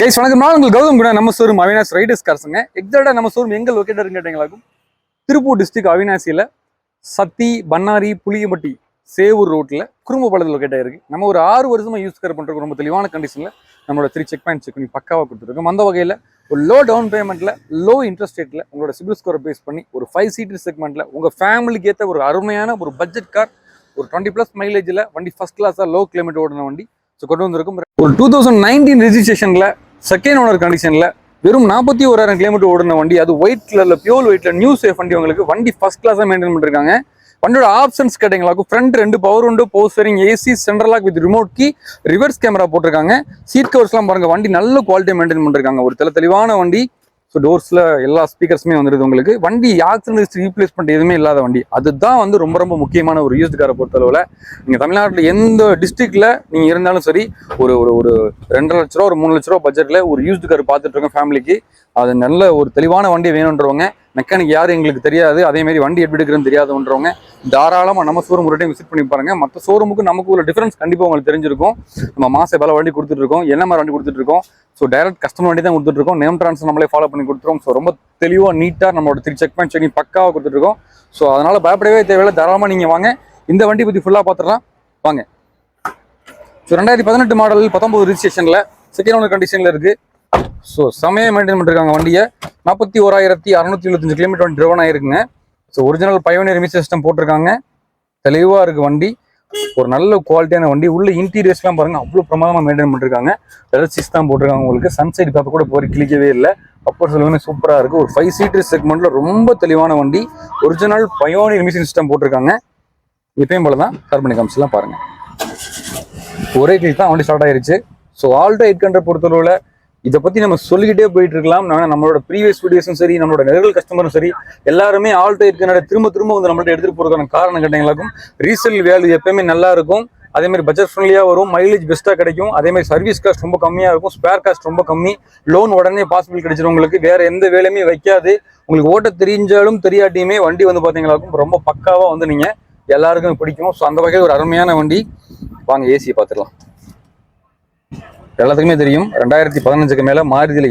Guys வணக்கம். நான் உங்கள் கௌதம் கூட நம்ம ஷோரூம் அவினாஷ் ரைடர்ஸ் கார்ஸுங்க. எக்ஸாக்டா நம்ம ஷோரூம் எங்க லொக்கேட்டர் கேட்டீங்களாக்கும் திருப்பூர் டிஸ்ட்ரிக்ட் அவினாசியில் சத்தி பன்னாரி புளியம்பட்டி சேவூர் ரோட்டில் குறும்பபாளையத்தில் லொக்கேட் ஆயிருக்கு. நம்ம ஒரு 6 வருஷமா யூஸ் கேர் பண்ணுறோம். ரொம்ப தெளிவான கண்டிஷனில் நம்மளோட 3 செக் பாயிண்ட் செக் பண்ணி பக்காவாக கொடுத்துருக்கோம். அந்த வகையில் ஒரு லோ டவுன் பேமெண்ட்டில் லோ இன்ட்ரெஸ்ட் ரேட்டில் உங்களோட சிபில் ஸ்கோரை பேஸ் பண்ணி ஒரு 5 சீட்டர் செக்மெண்ட்டில் உங்கள் ஃபேமிலிக்கு ஏற்ற ஒரு அருமையான ஒரு பட்ஜெட் கார், ஒரு 20+ மைலேஜில் வண்டி ஃபர்ஸ்ட் கிளாஸாக லோ கிலோமீட்டர் ஓடின வண்டி கொண்டு வந்திருக்கும். ஒரு 2019 ரெஜிஸ்ட்ரேஷன்ல செகண்ட் ஓனர் கண்டிஷன்ல வெறும் 41,000 கிலோமீட்டர் ஓடின வண்டி. அது ஒயிட் கலர்ல பியூர் ஒயிட்ல நியூ சேஃப் வண்டி. உங்களுக்கு வண்டி ஃபர்ஸ்ட் கிளாஸா மெயின்டைன் பண்ணிருக்காங்க. வண்டியோட ஆப்ஷன்ஸ் கேட்டீங்களாக்கும் front 2 power window, power steering, AC, central lock with remote key, reverse camera போட்டிருக்காங்க. சீட் கவர்ஸ்லாம் பாருங்க, வண்டி நல்ல குவாலிட்டி மெயின்டைன் பண்ணிருக்காங்க. ஒரு தெளிவான வண்டி. ஸோ டோர்ஸில் எல்லா ஸ்பீக்கர்ஸுமே வந்துடுது உங்களுக்கு. வண்டி ஆக்சிடென்ட் ரீப்ளேஸ்மெண்ட் எதுவுமே இல்லாத வண்டி. அதுதான் வந்து ரொம்ப முக்கியமான ஒரு யூஸ்டு காரை பொறுத்தளவில். நீங்கள் தமிழ்நாட்டில் எந்த டிஸ்ட்ரிக்டில் நீங்கள் இருந்தாலும் சரி, ஒரு ஒரு ஒரு 2.5 லட்ச ரூபா, ஒரு 3 லட்ச ரூபா பட்ஜெட்டில் ஒரு யூஸ்டு கார் பார்த்துட்டு இருக்கோம் ஃபேமிலிக்கு. அது நல்ல ஒரு தெளிவான வண்டி வேணுன்றவங்க, மெக்கானிக் யாரும் எங்களுக்கு தெரியாது, அதேமாதிரி வண்டி எப்படி எடுக்கிறதுன்னு தெரியாதவன்றவங்க தாராளமாக நம்ம ஷோரூம் ஒரு டைம் விசிட் பண்ணி பாருங்க. மற்ற ஷோரூமுக்கு நமக்கு ஒரு டிஃபரன்ஸ் கண்டிப்பாக உங்களுக்கு தெரிஞ்சிருக்கும். நம்ம மாச பல வண்டி கொடுத்துட்டு இருக்கோம், என்ன மாதிரி வண்டி கொடுத்துட்டு இருக்கோம். ஸோ டைரக்ட் கஸ்டமர் வண்டி தான் கொடுத்துட்டு இருக்கோம். நேம் ட்ரான்ஸ்ஃபர் நம்மளே ஃபாலோ பண்ணி கொடுத்துருவோம். ஸோ ரொம்ப தெளிவாக நீட்டாக நம்மளோட 3 செக் பாயிண்ட் செக் பக்காவாக கொடுத்துருக்கோம். ஸோ அதனால பயப்படவே தேவையில்லை, தாராளமாக நீங்கள் வாங்க. இந்த வண்டி பற்றி ஃபுல்லாக பார்த்துடலாம் வாங்க. ஸோ 2018 மாடல் 19 ரிஜிஸ்ட்ரேஷனில் செகண்ட் ஓனர் கண்டிஷனில் இருக்குது. ஸோ செமையாக மெயின்டைன் பண்ணிருக்காங்க வண்டியை. 41,675 கிலோமீட்டர் வண்டி ட்ரிவன் ஆயிருக்குங்க. So original pioneer emission system போட்டிருக்காங்க. தெளிவாக இருக்குது வண்டி. ஒரு நல்ல குவாலிட்டியான வண்டி. உள்ள இன்டீரியர்ஸ்லாம் பாருங்க, அவ்வளோ பிரமாதமாக மெயின்டைன் பண்ணிருக்காங்க. எலக்ட்ரிக்ஸ் தான் போட்டிருக்காங்க உங்களுக்கு. சன்சைட் பேப்பர் கூட போய் கிளிக்கவே இல்லை. அப்பர் எல்லாமே சூப்பராக இருக்குது. ஒரு 5 சீட்டர் செக்மெண்ட்டில் ரொம்ப தெளிவான வண்டி. ஒரிஜினல் பயோனியர் எமிஷன் சிஸ்டம் போட்டிருக்காங்க. இப்பயும் போல தான் கார்பன் காமிச்சுலாம் பாருங்க. ஒரே கிளிக் தான் வண்டி ஸ்டார்ட் ஆயிருச்சு. ஸோ ஆல்டோ 800 பொறுத்தளவில் இதை பற்றி நம்ம சொல்லிக்கிட்டே போயிட்டு இருக்கலாம். நம்மளோட ப்ரீவியஸ் வீடியோஸும் சரி, நம்மளோட நேரல் கஸ்டமரும் சரி, எல்லாருமே ஆல்டோ 800 திரும்ப வந்து நம்மள்ட்ட எடுத்துகிட்டு போகிறதுக்கான காரணம் கேட்டீங்களாக்கும் ரீசேல் வேல்யூ எப்பயுமே நல்லா இருக்கும். அதேமாதிரி பட்ஜெட் ஃப்ரெண்ட்லியாக வரும், மைலேஜ் பெஸ்ட்டாக கிடைக்கும். அதேமாதிரி சர்வீஸ் காஸ்ட் ரொம்ப கம்மியாக இருக்கும், ஸ்பேர் காஸ்ட் ரொம்ப கம்மி, லோன் உடனே பாசிபிள் கிடைச்சிடும் உங்களுக்கு. வேறு எந்த வேலையுமே வைக்காது. உங்களுக்கு ஓட்ட தெரிஞ்சாலும் தெரியாட்டியுமே வண்டி வந்து பார்த்தீங்களாக்கும் ரொம்ப பக்காவாக வந்து நீங்கள் எல்லாருக்கும் பிடிக்கும். ஸோ அந்த வகையில் ஒரு அருமையான வண்டி. வாங்க ஏசியை பார்த்துடலாம். எல்லாத்துக்குமே தெரியும் 2015க்கு மேலே மாருதியில்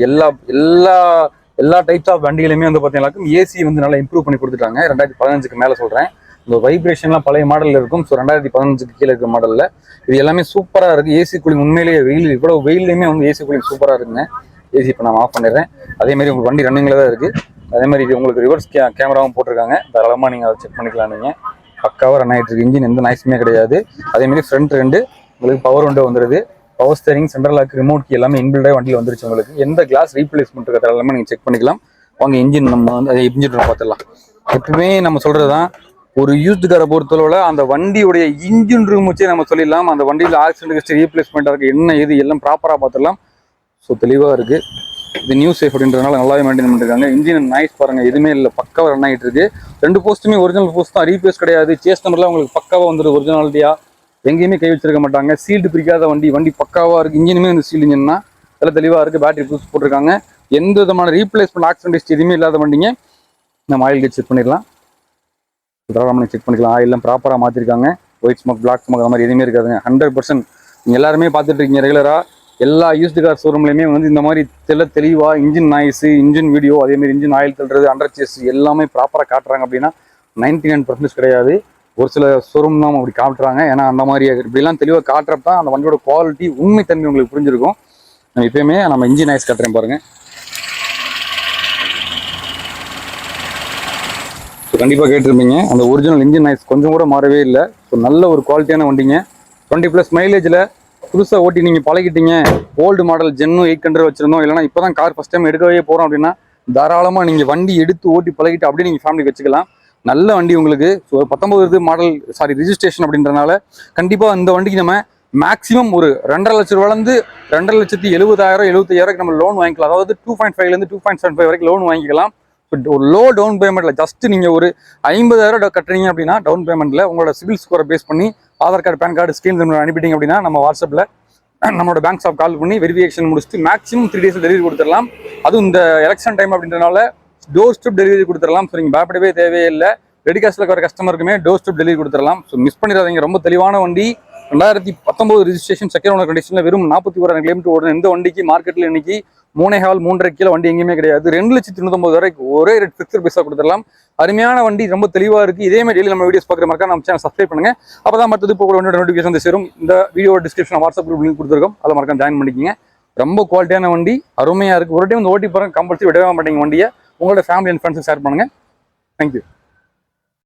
எல்லா டைப்ஸ் ஆஃப் வண்டிகளுமே வந்து பார்த்தீங்கன்னாக்கும் ஏசி வந்து நல்லா இம்ப்ரூவ் பண்ணி கொடுத்துட்டாங்க. 2015க்கு மேலே சொல்கிறேன். இந்த வைப்ரேஷன்லாம் பழைய மாடலில் இருக்கும். ஸோ 2015க்கு கீழே இருக்கிற மாடலில் இது எல்லாமே சூப்பராக இருக்குது. ஏசி கூலிங் உண்மையிலேயே இவ்வளோ வெயிலையுமே வந்து ஏசி கூலிங் சூப்பராக இருக்குங்க. ஏசி இப்போ நான் ஆஃப் பண்ணிடுறேன். அதேமாதிரி உங்களுக்கு வண்டி ரன்னிங்கில் தான் இருக்குது. அதேமாதிரி இது உங்களுக்கு ரிவர்ஸ் கேமராவும் போட்டிருக்காங்க. தாராளமாக நீங்கள் அதை செக் பண்ணிக்கலாம். நீங்கள் பக்காவாக ரன் ஆகிட்டு இருக்கு. இன்ஜின் எந்த நாய்ஸுமே கிடையாது. அதேமாதிரி ஃப்ரண்ட் 2 உங்களுக்கு பவர் விண்டோ வந்துடுது. Power steering, central lock, remote key எல்லாமே இன்பில்டாக வண்டியில் வந்துருச்சு உங்களுக்கு. எந்த கிளாஸ் ரீப்ளேஸ்மெண்ட் இருக்கிறது எல்லாமே நீங்கள் செக் பண்ணிக்கலாம். வாங்க இன்ஜின் நம்ம வந்து அதை இன்ஜின் பார்த்துடலாம். எப்பவுமே நம்ம சொல்கிறது தான், ஒரு யூஸ்டு காரை பொறுத்தளவில் அந்த வண்டியுடைய இன்ஜின் ரூம் வச்சே நம்ம சொல்லிடலாம். அந்த வண்டியில் ஆக்சிடென்ட் ஹிஸ்டரி, ரீப்ளேஸ்மெண்ட்டாக இருக்குது, என்ன இது எல்லாம் ப்ராப்பராக பார்த்துடலாம். ஸோ தெளிவாக இருக்குது. இது நியூ சேஃப் அப்படின்றதுனால நல்லாவே மெயின்டைன் பண்ணிருக்காங்க. இன்ஜின் நாய்ஸ் பாருங்கள், எதுவுமே இல்லை, பக்காவாக ரன் ஆகிட்டு இருக்கு. 2 போஸ்ட்டுமே ஒரிஜினல் போஸ்ட் தான், ரீப்ளேஸ் கிடையாது. சேஸ் நம்பர்லாம் உங்களுக்கு பக்காவாக வந்துடும் ஒரிஜினாலிட்டியாக. எங்கேயுமே கை வச்சிருக்க மாட்டாங்க. சீல்டு பிரிக்காத வண்டி பக்காவாக இருக்குது. இன்ஜினுமே வந்து சீல்டு இன்ஜின் தான், எல்லாம் தெளிவாக இருக்குது. பேட்டரி புதுசு போட்டிருக்காங்க. எந்த விதமான ரீப்ளேஸ்மெண்ட் ஆக்சிடென்ட் எதுவுமே இல்லாத வண்டிங்க. நம்ம ஆயில் கேட் செக் பண்ணிடலாம். செக் பண்ணிக்கலாம். ஆயிலெலாம் ப்ராப்பராக மாற்றிருக்காங்க. ஒயிட் ஸ்மோக், பிளாக் ஸ்மோக் அந்த மாதிரி எதுவுமே இருக்காதுங்க. 100% நீங்கள் எல்லாருமே பார்த்துட்டு இருக்கீங்க ரெகுலராக. எல்லா யூஸ்டு கார் ஷோரூம்லையுமே வந்து இந்த மாதிரி தெளிவாக இன்ஜின் நாய்ஸு, இன்ஜின் வீடியோ, அதேமாதிரி இன்ஜின் ஆயில் தள்ளுறது, அண்டர் சேஸ் எல்லாமே ப்ராப்பராக காட்டுறாங்க. அப்படின்னா 99% கிடையாது. ஒரு சில ஷோரூம் தான் அப்படி காட்டுறாங்க. ஏன்னா அந்த மாதிரி இப்படிலாம் தெளிவாக காட்டுறப்ப தான் அந்த வண்டியோட குவாலிட்டி, உண்மை தன்மை உங்களுக்கு புரிஞ்சிருக்கும். நம்ம இப்பயுமே நம்ம இன்ஜின் நாய்ஸ் காட்டுறேன் பாருங்கள். ஸோ கண்டிப்பாக கேட்டிருப்பீங்க, அந்த ஒரிஜினல் இன்ஜின் நாய்ஸ் கொஞ்சம் கூட மாறவே இல்லை. ஸோ நல்ல ஒரு குவாலிட்டியான வண்டிங்க. 20+ மைலேஜில் புதுசாக ஓட்டி நீங்கள் பழகிட்டீங்க. ஓல்டு மாடல் ஜென்னு 800 வச்சுருந்தோம், இல்லைனா இப்போ தான் கார் ஃபஸ்ட் டைம் எடுக்கவே போகிறோம் அப்படின்னா தாராளமாக நீங்கள் வண்டி எடுத்து ஓட்டி பழகிட்டு அப்படியே நீங்கள் ஃபேமிலிக்கு வச்சுக்கலாம். நல்ல வண்டி உங்களுக்கு. ஸோ 19 மாடல் ரிஜிஸ்ட்ரேஷன் அப்படின்றனால கண்டிப்பாக இந்த வண்டிக்கு நம்ம மேக்ஸிமம் ஒரு 2.5 லட்ச ரூபாலேருந்து 2,70,000 75,000 நம்ம லோன் வாங்கிக்கலாம். அதாவது 2.5லேருந்து 2.75 வரைக்கும் லோன் வாங்கிக்கலாம். ஒரு லோ டவுன் பேமெண்ட்டில் ஜஸ்ட் நீங்கள் ஒரு 50,000 கட்டுறீங்க அப்படின்னா டவுன் பேமெண்ட்டில் உங்களோட சிபில் ஸ்கோரை பேஸ் பண்ணி Aadhaar card, PAN card, scheme அனுப்பிட்டீங்க அப்படின்னா நம்ம வாட்ஸ்அப்பில் நம்மளோட பேங்க் ஸ்டாஃப் கால் பண்ணி வெரிஃபிகேஷன் முடிச்சுட்டு மேக்ஸிமம் 3 டேஸில் டெலிவரி கொடுத்துடலாம். அதுவும் இந்த எலெக்ஷன் டைம் அப்படின்றனால டோர் ஸ்டெப் டெலிவரி கொடுத்துடலாம். ஸோ நீங்கள் பயப்படவே தேவையில்லை. ரெடி கேஷில் இருக்கிற கஸ்டமருக்குமே டோர் ஸ்டெப் டெலிவரி கொடுத்துடலாம். ஸோ மிஸ் பண்ணிடாதீங்க. ரொம்ப தெளிவான வண்டி, 2019 ரெஜிஸ்ட்ரேஷன் செகண்ட் ஓனர் கண்டிஷனில் வெறும் 41,000 கிலோமீட்டர் ஓடுற இந்த வண்டிக்கு மார்க்கெட்டில் இன்னைக்கு 3.5 கிலோ வண்டி எங்கேயுமே கிடையாது. 2,99,000 வரைக்கும் ஒரே ரேட் ஃபிக்ஸ்ட் பைசா கொடுத்துடலாம். அருமையான வண்டி, ரொம்ப தெளிவாக இருக்குது. இதே மாதிரி டெய்லி நம்ம வீடியோஸ் பார்க்குற மாதிரி நம்ம சேனல் சப்ஸ்கிரைப் பண்ணுங்க. அப்போ தான் மற்றது இப்போ கூட நோட்டிஃபிகேஷன் வந்து சேரும். இந்த video description WhatsApp group link கொடுத்துருக்கோம், அதில் மறக்காம ஜாயின் பண்ணிக்கிங்க. ரொம்ப குவாலிட்டியான வண்டி, அருமையாக இருக்குது. ஒரு டைம் இந்த ஓட்டி பாருங்க, கம்பல்சரி விடவே மாட்டேங்க வண்டியை. உங்களோட ஃபேமிலி அண்ட் ஃப்ரெண்ட்ஸுக்கு ஷேர் பண்ணுங்கள். தேங்க்யூ.